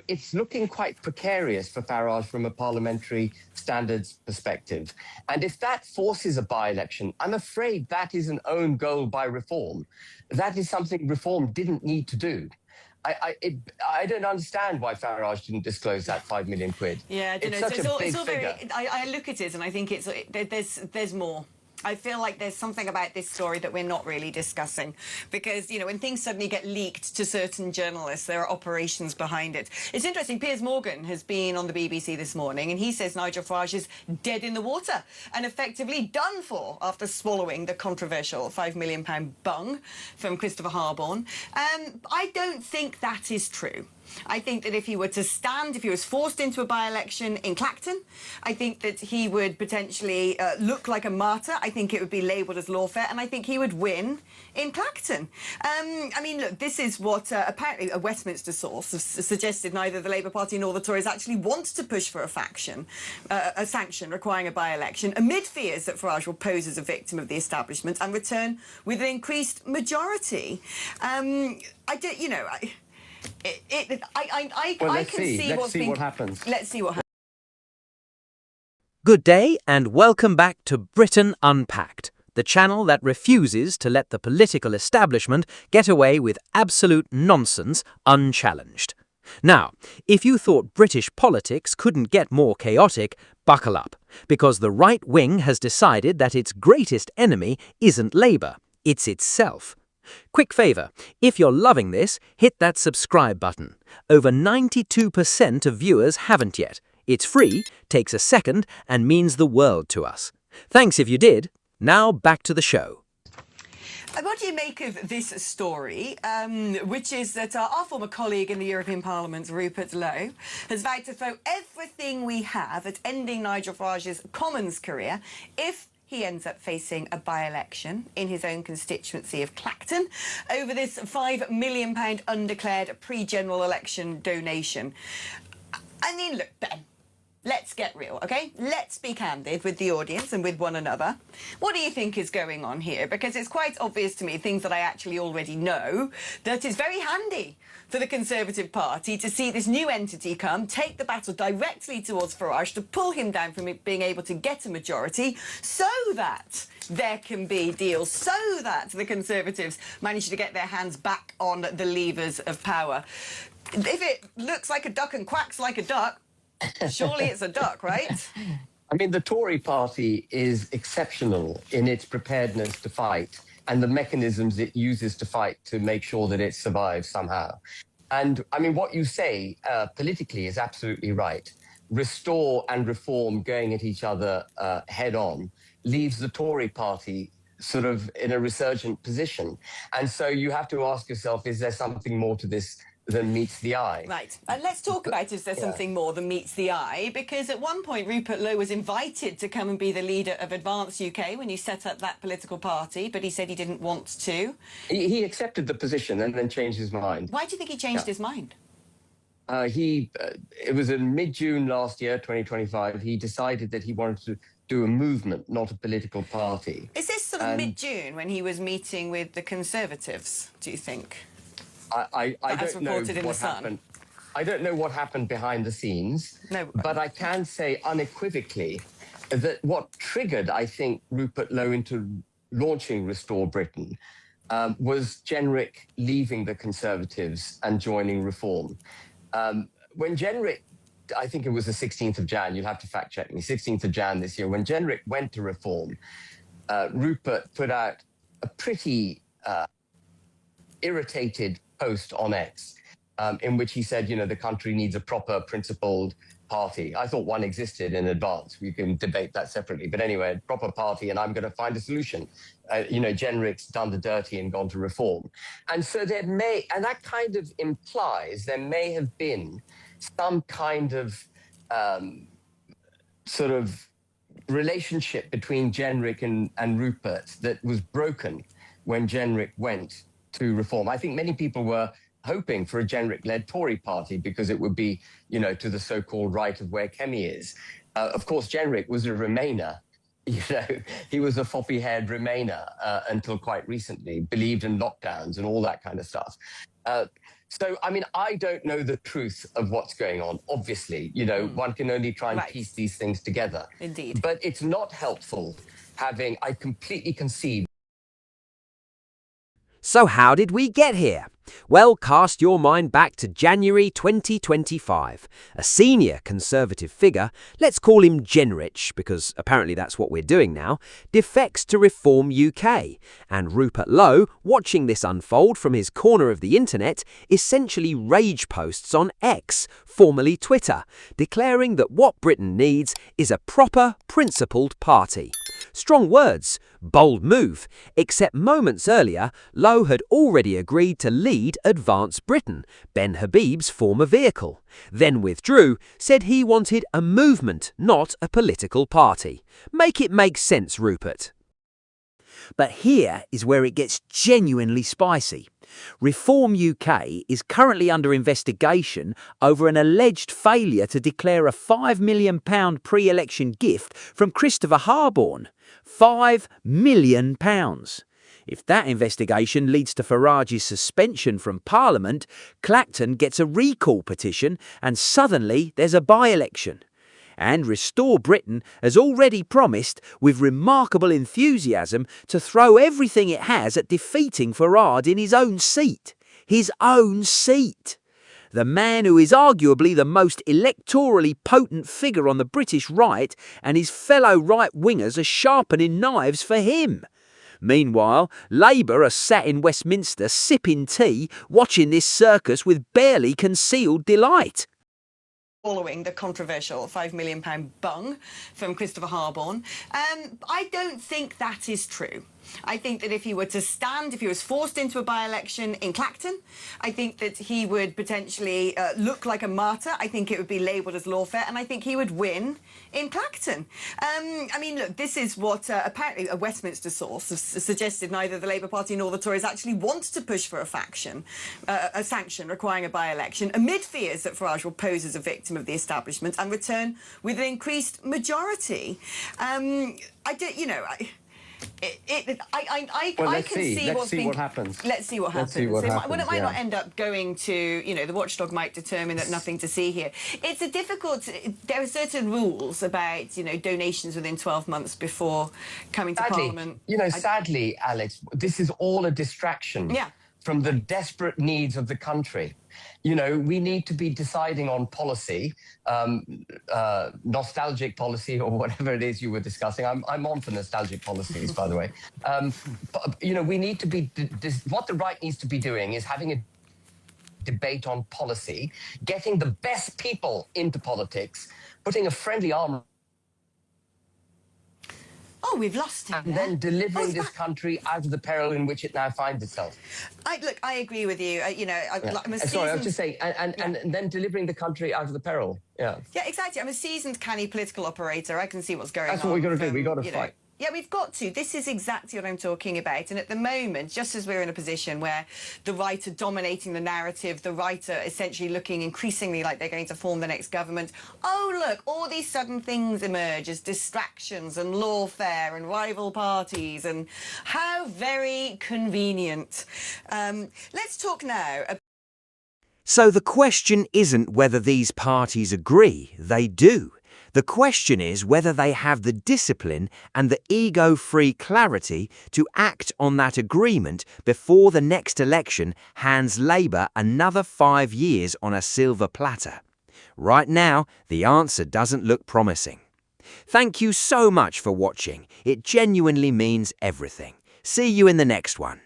it's looking quite precarious for Farage from a parliamentary standards perspective. And if that forces a by-election, I'm afraid that is an own goal by Reform. That is something Reform didn't need to do. I don't understand why Farage didn't disclose that 5 million quid. Yeah, I don't know. Such a big it's all figure. very. I look at it and I think there's more. I feel like there's something about this story that we're not really discussing because, you know, when things suddenly get leaked to certain journalists, there are operations behind it. It's interesting. Piers Morgan has been on the BBC this morning and he says Nigel Farage is dead in the water and effectively done for after swallowing the controversial £5 million bung from Christopher Harborne. I don't think that is true. I think that if he were to stand, if he was forced into a by-election in Clacton, I think that he would potentially look like a martyr. I think it would be labelled as lawfare, and I think he would win in Clacton. I mean, look, this is what apparently a Westminster source has suggested neither the Labour Party nor the Tories actually want to push for a sanction requiring a by-election, amid fears that Farage will pose as a victim of the establishment and return with an increased majority. I don't, you know... Let's see what happens. Let's see what happens. Good day and welcome back to Britain Unpacked, the channel that refuses to let the political establishment get away with absolute nonsense unchallenged. Now, if you thought British politics couldn't get more chaotic, buckle up, because the right wing has decided that its greatest enemy isn't Labour, it's itself. Quick favour, if you're loving this, hit that subscribe button. Over 92% of viewers haven't yet. It's free, takes a second, and means the world to us. Thanks if you did. Now back to the show. What do you make of this story, which is that our former colleague in the European Parliament, Rupert, has vowed to throw everything we have at ending Nigel Farage's Commons career if he ends up facing a by-election in his own constituency of Clacton over this £5 million undeclared pre-general election donation. I mean, look, Ben, let's get real, OK? Let's be candid with the audience and with one another. What do you think is going on here? Because it's quite obvious to me, things that I actually already know, that it's very handy for the Conservative Party to see this new entity come, take the battle directly towards Farage, to pull him down from being able to get a majority so that there can be deals, so that the Conservatives manage to get their hands back on the levers of power. If it looks like a duck and quacks like a duck, surely it's a duck, right? I mean, the Tory party is exceptional in its preparedness to fight and the mechanisms it uses to fight to make sure that it survives somehow. And I mean, what you say politically is absolutely right. Restore and Reform going at each other head on leaves the Tory party sort of in a resurgent position. And so you have to ask yourself, is there something more to this than meets the eye? Right. And let's talk about is there something more than meets the eye, because at one point Rupert Lowe was invited to come and be the leader of Advance UK when you set up that political party, but he said he didn't want to. He accepted the position and then changed his mind. Why do you think he changed his mind? It was in mid-June last year, 2025, he decided that he wanted to do a movement, not a political party. Is this sort of mid-June when he was meeting with the Conservatives, do you think? I don't know what happened. I don't know what happened behind the scenes, but I can say unequivocally that what triggered, I think, Rupert Lowe into launching Restore Britain was Jenrick leaving the Conservatives and joining Reform. When Jenrick, I think it was the 16th of Jan, you'll have to fact check me, 16th of Jan this year, when Jenrick went to Reform, Rupert put out a pretty irritated post on X in which he said, you know, the country needs a proper principled party. I thought one existed in Advance. We can debate that separately. But anyway, proper party, and I'm going to find a solution. You know, Jenrick's done the dirty and gone to Reform. And so there may, and that kind of implies there may have been some kind of sort of relationship between Jenrick and Rupert that was broken when Jenrick went to Reform. I think many people were hoping for a Jenrick-led Tory party because it would be, you know, to the so-called right of where Kemi is. Of course, Jenrick was a Remainer. You know, he was a floppy-haired Remainer until quite recently, believed in lockdowns and all that kind of stuff. So, I mean, I don't know the truth of what's going on, obviously. One can only try and piece these things together. Indeed. But it's not helpful I completely concede. So how did we get here? Well, cast your mind back to January 2025. A senior Conservative figure, let's call him Jenrich, because apparently that's what we're doing now, defects to Reform UK. And Rupert Lowe, watching this unfold from his corner of the internet, essentially rage posts on X, formerly Twitter, declaring that what Britain needs is a proper, principled party. Strong words, bold move, except moments earlier, Lowe had already agreed to lead Advance Britain, Ben Habib's former vehicle, then withdrew, said he wanted a movement, not a political party. Make it make sense, Rupert. But here is where it gets genuinely spicy. Reform UK is currently under investigation over an alleged failure to declare a £5 million pre-election gift from Christopher Harborne. £5 million. If that investigation leads to Farage's suspension from Parliament, Clacton gets a recall petition and suddenly there's a by-election. And Restore Britain has already promised, with remarkable enthusiasm, to throw everything it has at defeating Farage in his own seat. His own seat! The man who is arguably the most electorally potent figure on the British right, and his fellow right-wingers are sharpening knives for him. Meanwhile, Labour are sat in Westminster sipping tea, watching this circus with barely concealed delight. Following the controversial £5 million bung from Christopher Harborne. I don't think that is true. I think that if he were to stand, if he was forced into a by-election in Clacton, I think that he would potentially look like a martyr. I think it would be labelled as lawfare, and I think he would win in Clacton. I mean, look, this is what apparently a Westminster source has suggested neither the Labour Party nor the Tories actually want to push for a sanction requiring a by-election, amid fears that Farage will pose as a victim of the establishment and return with an increased majority. I can see what's being... what happens. Let's see what happens. It might not end up going to, the watchdog might determine that nothing to see here. It's a difficult... There are certain rules about, donations within 12 months before coming to Parliament. Sadly, Alex, this is all a distraction from the desperate needs of the country. We need to be deciding on policy, nostalgic policy or whatever it is you were discussing. I'm on for nostalgic policies, by the way. We need to be, what the right needs to be doing is having a debate on policy, getting the best people into politics, putting a friendly arm. Oh, we've lost him. And then delivering this country out of the peril in which it now finds itself. Look, I agree with you. Sorry, I was just saying, and then delivering the country out of the peril. Yeah. Yeah, exactly. I'm a seasoned, canny political operator. I can see what's going on. That's what we've got to do. We've got to fight. Yeah, we've got to. This is exactly what I'm talking about. And at the moment, just as we're in a position where the right are dominating the narrative, the right are essentially looking increasingly like they're going to form the next government, oh, look, all these sudden things emerge as distractions and lawfare and rival parties, and how very convenient. Let's talk now about... So the question isn't whether these parties agree. They do. The question is whether they have the discipline and the ego-free clarity to act on that agreement before the next election hands Labour another 5 years on a silver platter. Right now, the answer doesn't look promising. Thank you so much for watching. It genuinely means everything. See you in the next one.